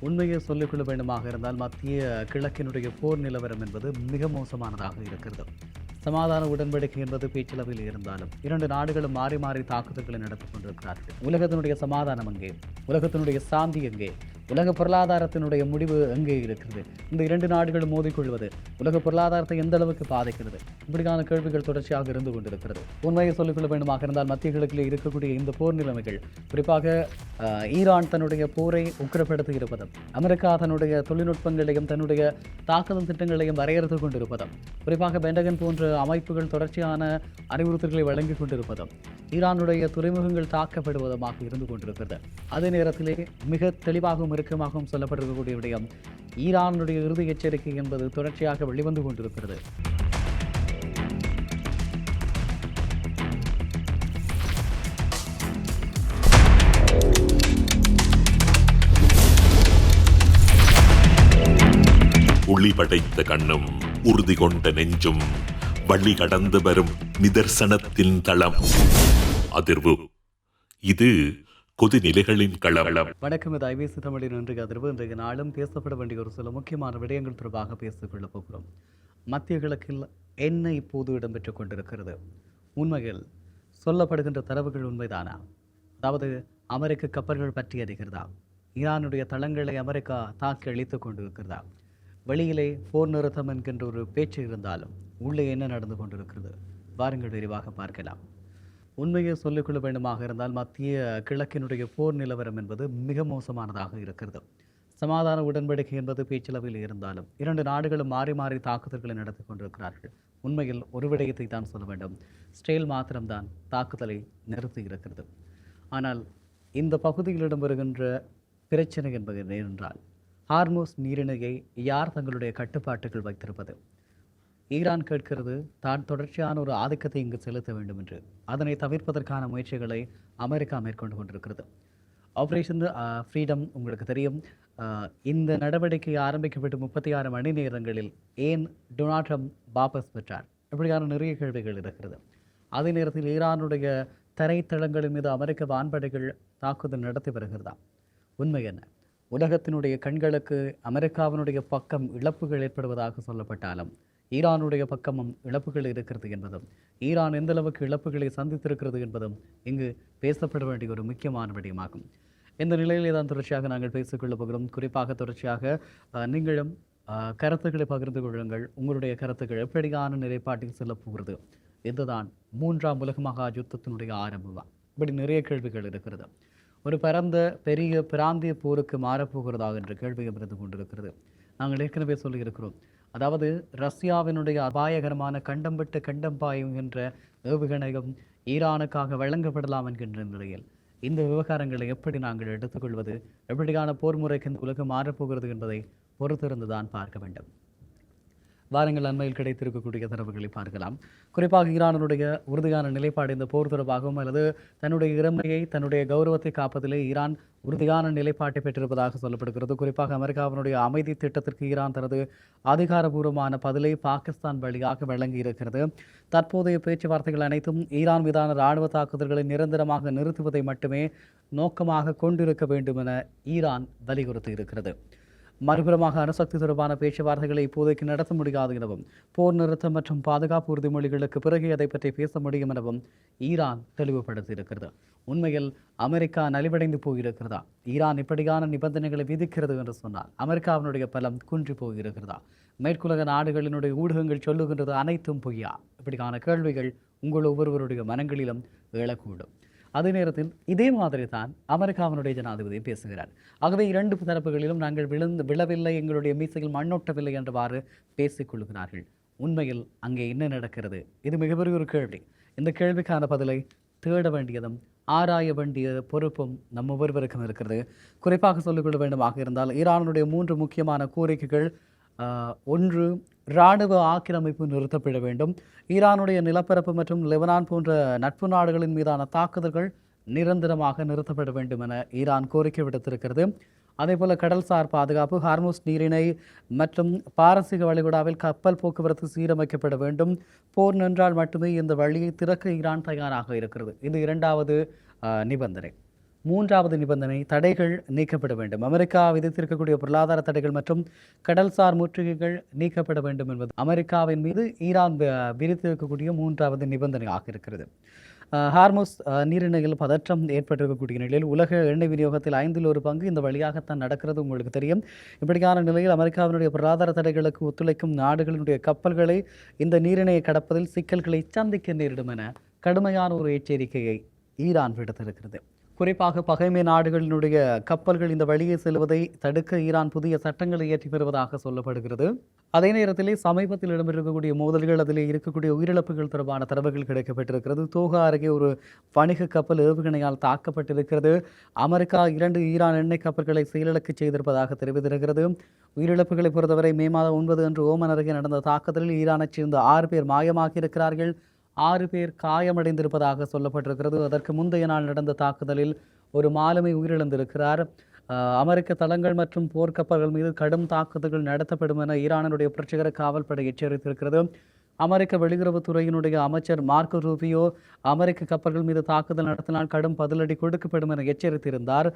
உண்மையை சொல்லிக்கொள்ள வேண்டுமாக இருந்தால் மத்திய கிழக்கினுடைய போர் நிலவரம் என்பது மிக மோசமானதாக இருக்கிறது. சமாதான உடன்படிக்கை என்பது பேச்சளவில் இருந்தாலும் இரண்டு நாடுகளும் மாறி மாறி தாக்குதல்களை நடத்திக் கொண்டிருக்கிறார்கள். உலகத்தினுடைய சமாதானம் எங்கே? உலகத்தினுடைய சாந்தி எங்கே? உலக பொருளாதாரத்தினுடைய முடிவு எங்கே இருக்கிறது? இந்த இரண்டு நாடுகளும் மோதிக்கொள்வது உலக பொருளாதாரத்தை எந்த அளவுக்கு பாதிக்கிறது? இப்படியான கேள்விகள் தொடர்ச்சியாக இருந்து கொண்டிருக்கிறது. உண்மையை சொல்லிக்கொள்ள வேண்டுமாக இருந்தால் மத்திய கிழக்கில் இருக்கக்கூடிய இந்த போர் நிலைமைகள், குறிப்பாக ஈரான் தன்னுடைய போரை உக்கிரப்படுத்தி இருப்பதும், அமெரிக்கா தன்னுடைய தொழில்நுட்பங்களையும் தன்னுடைய தாக்குதல் திட்டங்களையும் வரையறுத்துக் கொண்டிருப்பதும், குறிப்பாக பென்டகன் போன்ற அமைப்புகள் தொடர்ச்சியான அறிவுறுத்தல்களை வழங்கிக் கொண்டிருப்பதும், ஈரானுடைய துறைமுகங்கள் தாக்கப்படுவதுமாக இருந்து கொண்டிருக்கிறது. அதே நேரத்திலே மிக தெளிவாகவும் இறுக்கமாகவும் சொல்லப்பட்டிருக்கக்கூடிய விடயம், ஈரானுடைய இறுதி எச்சரிக்கை என்பது தொடர்ச்சியாக வெளிவந்து கொண்டிருக்கிறது. ஒளி படைத்த கண்ணும் உறுதி கொண்ட நெஞ்சும் வழி கடந்து வரும் நிதர்சனத்தின் தளம் அதிர்வு. இது கொதிநிலைகளின் களம். வணக்கம், இது ஐபிசி தமிழின் இன்றைய அதிர்வு. இன்றைய நாளும் பேசப்பட வேண்டிய ஒரு சில முக்கியமான விடயங்கள் தொடர்பாக பேசிக் கொள்ளப் போகிறோம். மத்திய கிழக்கில் என்ன இப்போது இடம்பெற்றுக் கொண்டிருக்கிறது? உண்மையில் சொல்லப்படுகின்ற தரவுகள் உண்மைதானா? அதாவது அமெரிக்க கப்பல்கள் பற்றி அறிகிறதா? ஈரானுடைய தளங்களை அமெரிக்கா தாக்கி அழித்துக் கொண்டிருக்கிறதா? வெளியிலே போர் நிறுத்தம் என்கின்ற ஒரு பேச்சு இருந்தாலும் உள்ளே என்ன நடந்து கொண்டிருக்கிறது? வாருங்கள் விரிவாக பார்க்கலாம். உண்மையை சொல்லிக்கொள்ள வேண்டுமாக இருந்தால் மத்திய கிழக்கினுடைய போர் நிலவரம் என்பது மிக மோசமானதாக இருக்கிறது. சமாதான உடன்படிக்கை என்பது பேச்சளவில் இருந்தாலும் இரண்டு நாடுகளும் மாறி மாறி தாக்குதல்களை நடத்தி கொண்டிருக்கிறார்கள். உண்மையில் ஒரு விடயத்தை தான் சொல்ல வேண்டும், இஸ்ரேல் மாத்திரம்தான் தாக்குதலை நிறுத்தி இருக்கிறது. ஆனால் இந்த பகுதிகளிடம் வருகின்ற பிரச்சனை என்பது என்னவென்றால், ஹார்மோஸ் நீரிணையை யார் தங்களுடைய கட்டுப்பாட்டுகள் வைத்திருப்பது? ஈரான் கேட்கிறது தான் தொடர்ச்சியான ஒரு ஆதிக்கத்தை இங்கு செலுத்த வேண்டும் என்று. அதனை தவிர்ப்பதற்கான முயற்சிகளை அமெரிக்கா மேற்கொண்டு கொண்டிருக்கிறது. ஆப்ரேஷன் ஃப்ரீடம் உங்களுக்கு தெரியும். இந்த நடவடிக்கை ஆரம்பிக்கப்பட்டு 36 மணி நேரங்களில் ஏன் டொனால்ட் ட்ரம்ப் வாபஸ் பெற்றார்? இப்படியான நிறைய கேள்விகள் இருக்கிறது. அதே நேரத்தில் ஈரானுடைய தரைத்தளங்களின் மீது அமெரிக்க வான்படைகள் தாக்குதல் நடத்தி வருகிறதா? உண்மை என்ன? உலகத்தினுடைய கண்களுக்கு அமெரிக்காவினுடைய பக்கம் இழப்புகள் ஏற்படுவதாக சொல்லப்பட்டாலும் ஈரானுடைய பக்கமும் இழப்புகள் இருக்கிறது என்பதும், ஈரான் எந்த அளவுக்கு இழப்புகளை சந்தித்திருக்கிறது என்பதும் இங்கு பேசப்பட வேண்டிய ஒரு முக்கியமான விடயமாகும். இந்த நிலையிலே தான் தொடர்ச்சியாக நாங்கள் பேசிக்கொள்ளப் போகிறோம். குறிப்பாக தொடர்ச்சியாக நீங்களும் கருத்துக்களை பகிர்ந்து கொள்ளுங்கள். உங்களுடைய கருத்துக்கள் எப்படியான நிலைப்பாட்டில் செல்ல போகிறது? இதுதான் 3ஆம் உலக மகா யுத்தத்தினுடைய ஆரம்பமா? இப்படி நிறைய கேள்விகள் இருக்கிறது. ஒரு பரந்த பெரிய பிராந்திய போருக்கு மாறப்போகிறதா என்ற கேள்வியும் இருந்து கொண்டிருக்கிறது. நாங்கள் ஏற்கனவே சொல்லியிருக்கிறோம், அதாவது ரஷ்யாவினுடைய அபாயகரமான கண்டம் விட்டு கண்டம் பாயுகின்ற ஏவுகணையும் ஈரானுக்காக வழங்கப்படலாம் என்கின்ற நிலையில் இந்த விவகாரங்களை எப்படி நாங்கள் எடுத்துக்கொள்வது? எப்படியான போர் முறைக்கு இந்த உலகம் மாறப்போகிறது என்பதை பொறுத்திருந்துதான் பார்க்க வேண்டும். வாரங்கள் அண்மையில் கிடைத்திருக்கக்கூடிய தரவுகளை பார்க்கலாம். குறிப்பாக ஈரானுடைய உறுதியான நிலைப்பாடு இந்த போர் தொடர்பாகவும் அல்லது தன்னுடைய இறமையை தன்னுடைய கௌரவத்தை காப்பதிலே ஈரான் உறுதியான நிலைப்பாட்டை பெற்றிருப்பதாக சொல்லப்படுகிறது. குறிப்பாக அமெரிக்காவினுடைய அமைதி திட்டத்திற்கு ஈரான் தனது அதிகாரபூர்வமான பதிலை பாகிஸ்தான் வழியாக வழங்கி இருக்கிறது. தற்போதைய பேச்சுவார்த்தைகள் அனைத்தும் ஈரான் மீதான இராணுவ தாக்குதல்களை நிரந்தரமாக நிறுத்துவதை மட்டுமே நோக்கமாக கொண்டிருக்க வேண்டும் என ஈரான் வலியுறுத்தி இருக்கிறது. மறுபுறமாக அணுசக்தி தொடர்பான பேச்சுவார்த்தைகளை இப்போதைக்கு நடத்த முடியாது எனவும், போர் நிறுத்தம் மற்றும் பாதுகாப்பு உறுதிமொழிகளுக்கு பிறகு அதை பற்றி பேச முடியும் எனவும் ஈரான் தெளிவுபடுத்தியிருக்கிறது. உண்மையில் அமெரிக்கா நலிவடைந்து போயிருக்கிறதா? ஈரான் இப்படியான நிபந்தனைகளை விதிக்கிறது என்று சொன்னால் அமெரிக்காவினுடைய பலம் குன்றி போயிருக்கிறதா? மேற்குலக நாடுகளினுடைய ஊடகங்கள் சொல்லுகின்றது அனைத்தும் பொய்யா? இப்படியான கேள்விகள் உங்கள் ஒவ்வொருவருடைய மனங்களிலும் எழக்கூடும். அதே நேரத்தில் இதே மாதிரி தான் அமெரிக்காவினுடைய ஜனாதிபதி பேசுகிறார். ஆகவே இரண்டு தரப்புகளிலும் நாங்கள் விழவில்லை, எங்களுடைய மீசையில் மண்ணொட்டவில்லை என்றவாறு பேசிக்கொள்கிறார்கள். உண்மையில் அங்கே என்ன நடக்கிறது? இது மிகப்பெரிய ஒரு கேள்வி. இந்த கேள்விக்கான பதிலை தேட வேண்டியதும் ஆராய வேண்டிய பொறுப்பும் நம்ம ஒவ்வொருவருக்கும் இருக்கிறது. குறிப்பாக சொல்லிக்கொள்ள வேண்டுமாக இருந்தால் ஈரானுடைய 3 முக்கியமான கோரிக்கைகள். ஒன்று, இராணுவ ஆக்கிரமிப்பு நிறுத்தப்பட வேண்டும். ஈரானுடைய நிலப்பரப்பு மற்றும் லெபனான் போன்ற நட்பு நாடுகளின் மீதான தாக்குதல்கள் நிரந்தரமாக நிறுத்தப்பட வேண்டும் என ஈரான் கோரிக்கை விடுத்திருக்கிறது. அதேபோல கடல்சார் பாதுகாப்பு, ஹார்மோஸ் நீரிணை மற்றும் பாரசீக வளைகுடாவில் கப்பல் போக்குவரத்து சீரமைக்கப்பட வேண்டும். போர் நின்றால் மட்டுமே இந்த வழியை திறக்க ஈரான் தயாராக இருக்கிறது. இது 2வது நிபந்தனை. மூன்றாவது நிபந்தனை தடைகள் நீக்கப்பட வேண்டும். அமெரிக்கா விதித்திருக்கக்கூடிய பொருளாதார தடைகள் மற்றும் கடல்சார் முற்றுகைகள் நீக்கப்பட வேண்டும் என்பது அமெரிக்காவின் மீது ஈரான் விதித்திருக்கக்கூடிய மூன்றாவது நிபந்தனையாக இருக்கிறது. ஹார்முஸ் நீரிணையில் பதற்றம் ஏற்பட்டிருக்கக்கூடிய நிலையில் உலக எண்ணெய் விநியோகத்தில் 1/5 இந்த வழியாகத்தான் நடக்கிறது, உங்களுக்கு தெரியும். இப்படியான நிலையில் அமெரிக்காவினுடைய பொருளாதார தடைகளுக்கு ஒத்துழைக்கும் நாடுகளினுடைய கப்பல்களை இந்த நீரிணையை கடப்பதில் சிக்கல்களை சந்திக்க நேரிடும் என கடுமையான ஒரு எச்சரிக்கையை ஈரான் விடுத்திருக்கிறது. குறிப்பாக பகைமை நாடுகளினுடைய கப்பல்கள் இந்த வழியை செல்வதை தடுக்க ஈரான் புதிய சட்டங்களை இயற்றி வருவதாக சொல்லப்படுகிறது. அதே நேரத்திலே சமீபத்தில் இடம்பெற்றிருக்கக்கூடிய மோதல்கள், அதிலே இருக்கக்கூடிய உயிரிழப்புகள் தொடர்பான தரவுகள் கிடைக்கப்பட்டிருக்கிறது. தோஹா அருகே ஒரு வணிக கப்பல் ஏவுகணையால் தாக்கப்பட்டிருக்கிறது. அமெரிக்கா 2 ஈரான் எண்ணெய் கப்பல்களை செயலிழக்க செய்திருப்பதாக தெரிவித்திருக்கிறது. உயிரிழப்புகளை பொறுத்தவரை மே மாதம் 9 அன்று ஓமன் அருகே நடந்த தாக்குதலில் ஈரானைச் சேர்ந்த 6 பேர் மாயமாகியிருக்கிறார்கள். 6 பேர் காயமடைந்திருப்பதாக சொல்லப்பட்டிருக்கிறது. அதற்கு முந்தைய நாள் நடந்த தாக்குதலில் ஒரு மாலுமி உயிரிழந்திருக்கிறார். அமெரிக்க தளங்கள் மற்றும் போர்க்கப்பல்கள் மீது கடும் தாக்குதல்கள் நடத்தப்படும் என ஈரானுடைய புரட்சிகர காவல்படை எச்சரித்திருக்கிறது. அமெரிக்க வெளியுறவுத்துறையினுடைய அமைச்சர் மார்க்கோ ரூபியோ அமெரிக்க கப்பல்கள் மீது தாக்குதல் நடத்தினால் கடும் பதிலடி கொடுக்கப்படும் என எச்சரித்திருந்தார்.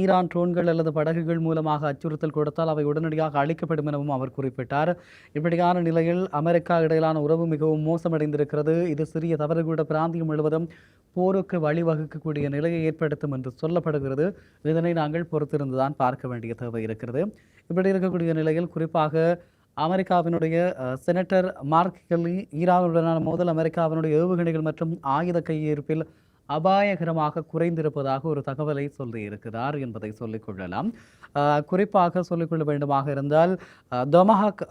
ஈரான் ட்ரோன்கள் அல்லது படகுகள் மூலமாக அச்சுறுத்தல் கொடுத்தால் அவை உடனடியாக அழிக்கப்படும் எனவும் அவர் குறிப்பிட்டார். இப்படியான நிலையில் அமெரிக்கா இடையிலான உறவு மிகவும் மோசமடைந்திருக்கிறது. இது சிறிய தவறு கூட பிராந்தியம் முழுவதும் போருக்கு வழிவகுக்கக்கூடிய நிலையை ஏற்படுத்தும் என்று சொல்லப்படுகிறது. இதனை நாங்கள் பொறுத்திருந்துதான் பார்க்க வேண்டிய தேவை இருக்கிறது. இப்படி இருக்கக்கூடிய நிலையில் குறிப்பாக அமெரிக்காவினுடைய செனட்டர் மார்க் கெல்லி ஈரானுடனான மோதல் அமெரிக்காவினுடைய ஏவுகணைகள் மற்றும் ஆயுத கையிருப்பில் அபாயகரமாக குறைந்திருப்பதாக ஒரு தகவலை சொல்லியிருக்கிறார் என்பதை சொல்லிக்கொள்ளலாம். குறிப்பாக சொல்லிக்கொள்ள வேண்டுமாக இருந்தால் டொமஹாக்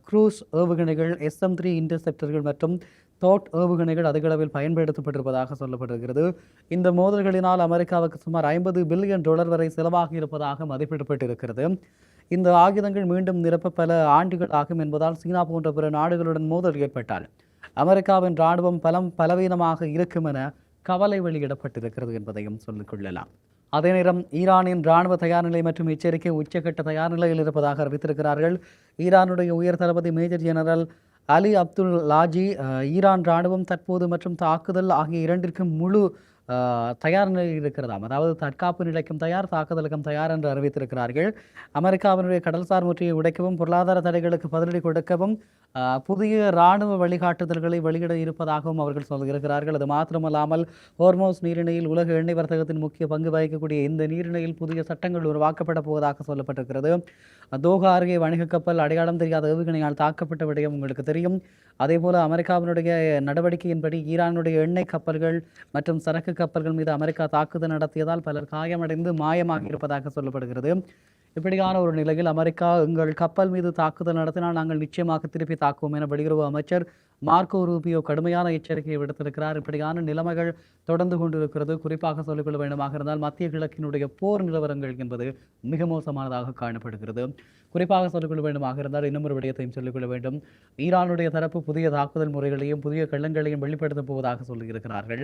க்ரூஸ் ஏவுகணைகள், SM-3 இன்டர்செப்டர்கள் மற்றும் தோட் ஏவுகணைகள் அதிகளவில் பயன்படுத்தப்பட்டிருப்பதாக சொல்லப்பட்டிருக்கிறது. இந்த மோதல்களினால் அமெரிக்காவுக்கு சுமார் $50 பில்லியன் வரை செலவாகி இருப்பதாக மதிப்பிடப்பட்டிருக்கிறது. இந்த ஆயுதங்கள் மீண்டும் நிரப்ப பல ஆண்டுகள் ஆகும் என்பதால் சீனா போன்ற பிற நாடுகளுடன் மோதல் ஏற்பட்டால் அமெரிக்காவின் இராணுவம் பலவீனமாக இருக்கும் என கவலை வெளியிடப்பட்டிருக்கிறது என்பதையும் சொல்லிக்கொள்ளலாம். அதே நேரம் ஈரானின் இராணுவ தயார்நிலை மற்றும் எச்சரிக்கை உச்சகட்ட தயார் நிலையில் இருப்பதாக அறிவித்திருக்கிறார்கள். ஈரானுடைய உயர் தளபதி மேஜர் ஜெனரல் அலி அப்துல் லாஜி ஈரான் இராணுவம் தற்போது மற்றும் தாக்குதல் ஆகிய இரண்டிற்கும் முழு தயார் நிலையில் இருக்கிறதாம். அதாவது தற்காப்பு நிலைக்கும் தயார், தாக்குதலுக்கும் தயார் என்று அறிவித்திருக்கிறார்கள். அமெரிக்காவினுடைய கடல்சார் முற்றியை உடைக்கவும் பொருளாதார தடைகளுக்கு பதிலடி கொடுக்கவும் புதிய இராணுவ வழிகாட்டுதல்களை வெளியிட இருப்பதாகவும் அவர்கள் சொல்லியிருக்கிறார்கள். அது மாத்திரமல்லாமல் ஹோர்மோஸ் நீரிணையில் உலக எண்ணெய் வர்த்தகத்தின் முக்கிய பங்கு வகிக்கக்கூடிய இந்த நீரிணையில் புதிய சட்டங்கள் உருவாக்கப்பட போவதாக சொல்லப்பட்டிருக்கிறது. தோஹா அருகே வணிக கப்பல் அடையாளம் தெரியாத ஏவுகணையால் தாக்கப்பட்ட விடயம் உங்களுக்கு தெரியும். அதேபோல அமெரிக்காவினுடைய நடவடிக்கையின்படி ஈரானுடைய எண்ணெய் கப்பல்கள் மற்றும் சரக்கு கப்பல்கள் மீது அமெரிக்கா தாக்குதல் நடத்தியதால் பலர் காயமடைந்து மாயமாக இருப்பதாக சொல்லப்படுகிறது. இப்படியான ஒரு நிலையில் அமெரிக்கா எங்கள் கப்பல் மீது தாக்குதல் நடத்தினால் நாங்கள் நிச்சயமாக திருப்பி தாக்குவோம் என வெளியுறவு அமைச்சர் மார்க்கோ ரூபியோ கடுமையான எச்சரிக்கையை விடுத்திருக்கிறார். இப்படியான நிலைமைகள் தொடர்ந்து கொண்டிருக்கிறது. குறிப்பாக சொல்லிக்கொள்ள வேண்டுமாக இருந்தால் மத்திய கிழக்கினுடைய போர் நிலவரங்கள் என்பது மிக மோசமானதாக காணப்படுகிறது. குறிப்பாக சொல்லிக்கொள்ள வேண்டுமாக இருந்தால் இன்னும் ஒரு விடயத்தையும் சொல்லிக்கொள்ள வேண்டும். ஈரானுடைய தரப்பு புதிய தாக்குதல் முறைகளையும் புதிய கள்ளங்களையும் வெளிப்படுத்தப் போவதாக சொல்லியிருக்கிறார்கள்.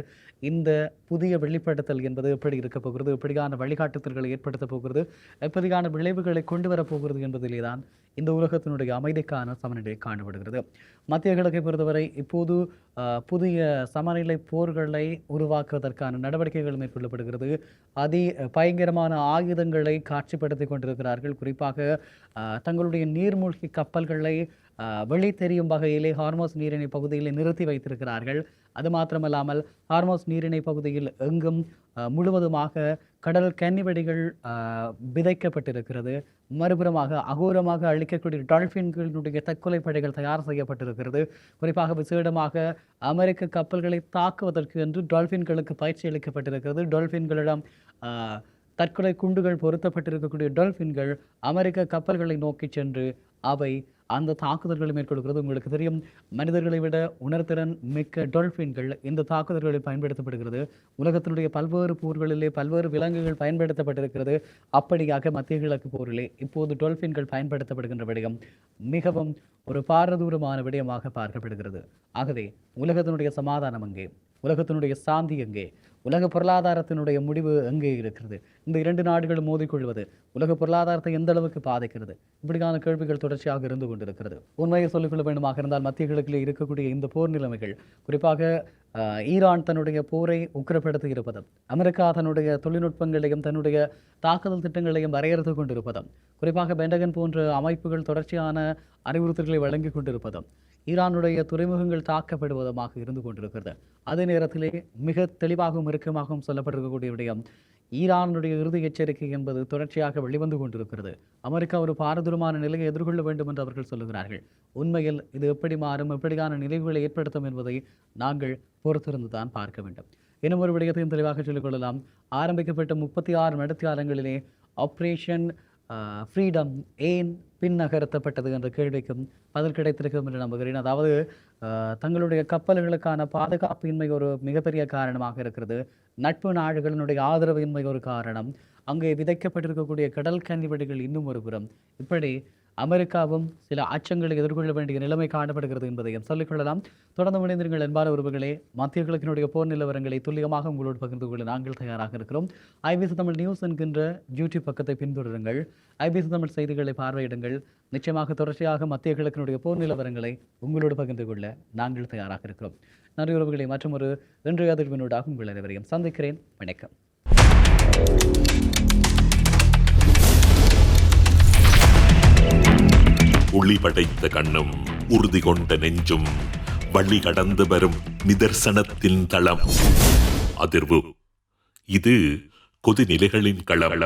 இந்த புதிய வெளிப்படுத்தல் என்பது எப்படி இருக்கப் போகிறது, எப்படியான வழிகாட்டுதல்களை ஏற்படுத்தப் போகிறது, எப்படியான விளைவுகளை கொண்டு வரப்போகிறது என்பதிலே தான் இந்த உலகத்தினுடைய அமைதிக்கான சமநிலை காணப்படுகிறது. மத்திய கிழக்கை பொறுத்தவரை இப்போது புதிய சமநிலை போர்களை உருவாக்குவதற்கான நடவடிக்கைகள் மேற்கொள்ளப்படுகிறது. பயங்கரமான ஆயுதங்களை காட்சிப்படுத்தி கொண்டிருக்கிறார்கள். குறிப்பாக தங்களுடைய நீர்மூழ்கி கப்பல்களை வெளி தெரியும் வகையிலே ஹார்மோஸ் நீரிணை பகுதியில் நிறுத்தி வைத்திருக்கிறார்கள். அது மாத்திரமல்லாமல் ஹார்மோஸ் நீரிணை பகுதியில் எங்கும் முழுவதுமாக கடல் கன்னிவெடிகள் விதைக்கப்பட்டிருக்கிறது. மறுபுறமாக அகோரமாக அழிக்கக்கூடிய டால்பின்களுடைய தற்கொலை படைகள் தயார் செய்யப்பட்டிருக்கிறது. குறிப்பாக விசேடமாக அமெரிக்க கப்பல்களை தாக்குவதற்கு என்று டால்பின்களுக்கு பயிற்சி அளிக்கப்பட்டிருக்கிறது. டால்பின்களிடம் தற்கொலை குண்டுகள் பொருத்தப்பட்டிருக்கக்கூடிய டால்பின்கள் அமெரிக்க கப்பல்களை நோக்கி சென்று அவை அந்த தாக்குதல்களை மேற்கொள்கிறது. உங்களுக்கு தெரியும், மனிதர்களை விட உணர்திறன் மிக்க டால்பின்கள் இந்த தாக்குதல்களில் பயன்படுத்தப்படுகிறது. உலகத்தினுடைய பல்வேறு போர்களிலே பல்வேறு விலங்குகள் பயன்படுத்தப்பட்டிருக்கிறது. அப்படியாக மத்திய கிழக்கு போரிலே இப்போது டால்பின்கள் பயன்படுத்தப்படுகின்ற விடயம் மிகவும் ஒரு பாரதூரமான விடயமாக பார்க்கப்படுகிறது. ஆகவே உலகத்தினுடைய சமாதானம் எங்கே, உலகத்தினுடைய சாந்தி எங்கே, உலக பொருளாதாரத்தினுடைய முடிவு எங்கே இருக்கிறது? இந்த இரண்டு நாடுகளும் மோதிக்கொள்வது உலக பொருளாதாரத்தை எந்த அளவுக்கு பாதிக்கிறது? இப்படியான கேள்விகள் தொடர்ச்சியாக இருந்து கொண்டிருக்கிறது. உண்மையை சொல்லிக்கொள்ள வேண்டுமாக இருந்தால் மத்திய கிழக்கில் இருக்கக்கூடிய இந்த போர் நிலைமைகள், குறிப்பாக ஈரான் தன்னுடைய போரை உக்கிரப்படுத்தி இருப்பதும், அமெரிக்கா தன்னுடைய தொழில்நுட்பங்களையும் தன்னுடைய தாக்குதல் திட்டங்களையும் வரையறுத்து கொண்டிருப்பதும், குறிப்பாக பென்டகன் போன்ற அமைப்புகள் தொடர்ச்சியான அறிவுறுத்தல்களை வழங்கி கொண்டிருப்பதும், ஈரானுடைய துறைமுகங்கள் தாக்கப்படுவதுமாக இருந்து கொண்டிருக்கிறது. அதே நேரத்திலே மிக தெளிவாகவும் இறுக்கமாகவும் சொல்லப்பட்டிருக்கக்கூடிய விடயம், ஈரானுடைய இறுதி எச்சரிக்கை என்பது தொடர்ச்சியாக வெளிவந்து கொண்டிருக்கிறது. அமெரிக்கா ஒரு பாரதூரமான நிலையை எதிர்கொள்ள வேண்டும் என்று அவர்கள் சொல்லுகிறார்கள். உண்மையில் இது எப்படி மாறும், எப்படியான நிலைவுகளை ஏற்படுத்தும் என்பதை நாங்கள் பொறுத்திருந்து தான் பார்க்க வேண்டும். இன்னும் ஒரு விடயத்தையும் தெளிவாக சொல்லிக்கொள்ளலாம். ஆரம்பிக்கப்பட்ட 36 நடத்தியாளங்களிலே ஆப்ரேஷன் ஃப்ரீடம் ஏன் பின் நகர்த்தப்பட்டது என்ற கேள்விக்கும் பதில் கிடைத்திருக்கும் என்று நம்புகிறேன். அதாவது தங்களுடைய கப்பல்களுக்கான பாதுகாப்பின்மை ஒரு மிகப்பெரிய காரணமாக இருக்கிறது. நட்பு நாடுகளினுடைய ஆதரவின்மை ஒரு காரணம். அங்கே விதைக்கப்பட்டிருக்கக்கூடிய கடல் கன்னிவெடிகள் இன்னும் ஒரு புறம். இப்படி அமெரிக்காவும் சில அச்சங்களை எதிர்கொள்ள வேண்டிய நிலைமை காணப்படுகிறது என்பதையும் சொல்லிக்கொள்ளலாம். தொடர்ந்து இணைந்திருங்கள் அன்பான உறவுகளே. மத்திய கிழக்கினுடைய போர் நிலவரங்களை துல்லியமாக உங்களோடு பகிர்ந்து கொள்ள நாங்கள் தயாராக இருக்கிறோம். ஐபிசி தமிழ் நியூஸ் என்கின்ற யூடியூப் பக்கத்தை பின்தொடருங்கள். ஐபிசி தமிழ் செய்திகளை பார்வையிடுங்கள். நிச்சயமாக தொடர்ச்சியாக மத்திய கிழக்கினுடைய போர் நிலவரங்களை உங்களோடு பகிர்ந்து கொள்ள நாங்கள் தயாராக இருக்கிறோம். நன்றி உறவுகளை. மற்றும் ஒரு இன்றைய அதிர்வினூடாக உங்கள் அனைவரையும் சந்திக்கிறேன். வணக்கம். ஒளி படைத்த கண்ணும் உறுதி கொண்ட நெஞ்சும் வழி கடந்து வரும் நிதர்சனத்தின் தளம். அதிர்வு இது கொதிநிலைகளின் களம்.